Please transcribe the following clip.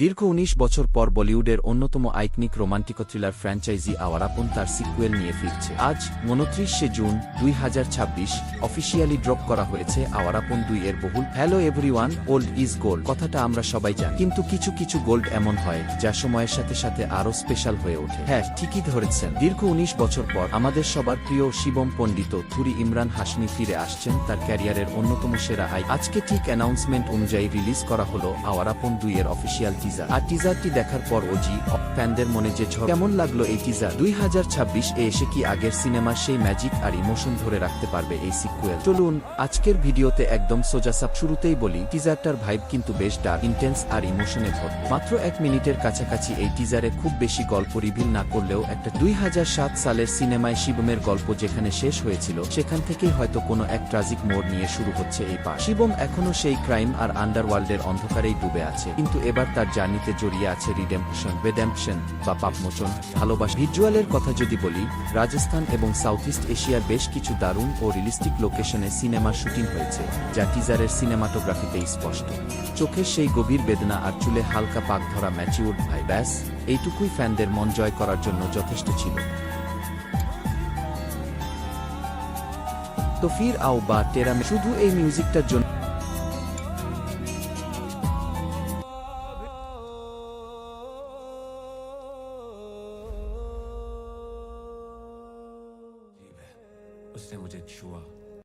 দীর্ঘ ১৯ বছর পর বলিউডের অন্যতম আইকনিক রোমান্টিক থ্রিলার ফ্র্যাঞ্চাইজি আওয়ারাপন তার সিক্যুয়েল নিয়ে ফিরছে। আজ ২৯শে জুন ২০২৬ অফিসিয়ালি ড্রপ করা হয়েছে আওয়ারাপন ২ এর বহুল hello everyone, old is gold কথাটা আমরা সবাই জানি, কিন্তু কিছু কিছু গোল্ড এমন হয় যা সময়ের সাথে সাথে আরও স্পেশাল হয়ে ওঠে। হ্যাঁ, ঠিকই ধরেছেন, দীর্ঘ ১৯ বছর পর আমাদের সবার প্রিয় শিবম পণ্ডিত থুরি ইমরান হাশমি ফিরে আসছেন তার ক্যারিয়ারের অন্যতম সেরা আজকে ঠিক অ্যানাউন্সমেন্ট অনুযায়ী রিলিজ করা হলো আওয়ারাপন ২ এর অফিসিয়াল টিজার। আর টিজারটি দেখার পর ওজি ফ্যানদের মনে যে ঝড়, কেমন লাগলো এই টিজার? ২০২৬ এ এসে কি আগের সিনেমার সেই ম্যাজিক আর ইমোশন ধরে রাখতে পারবে এই সিক্যুয়েল? চলুন আজকের ভিডিওতে একদম সোজাসাপ শুরুতেই বলি, টিজারটার ভাইব কিন্তু বেশ ডার্ক, ইন্টেন্স আর ইমোশনে ভর্তি। মাত্র ১ মিনিটের কাছাকাছি এই টিজারে খুব বেশি গল্প রিভিল না করলেও একটা ২০০৭ সালের সিনেমায় শিবমের গল্প যেখানে শেষ হয়েছিল সেখান থেকেই হয়তো কোনো এক ট্রাজিক মোড় নিয়ে শুরু হচ্ছে এই পার্ট। শিবম এখনো সেই ক্রাইম আর আন্ডারওয়ার্ল্ডের অন্ধকারেই ডুবে আছে, কিন্তু এবার তার জার্নিতে জড়িয়ে আছে রিডেম্পশন বা পাপমোচন, ভালোবাসা। ভিজুয়ালের কথা যদি বলি, রাজস্থান এবং সাউথ ইস্ট এশিয়ার বেশ কিছু দারুণ ও রিয়েলিস্টিক লোকেশনে সিনেমার শুটিং হয়েছে, যা টিজারের সিনেমাটোগ্রাফিতেই স্পষ্ট। চোখের সেই গভীর বেদনা আর চুলে হালকা পাক ধরা ম্যাচিউরড ভাই, ব্যাস এইটুকুই ফ্যানদের মন জয় করার জন্য যথেষ্ট ছিল। তো ফির আও বা টেরা শুধু এই মিউজিকটার জন্য उसने मुझे छुआ।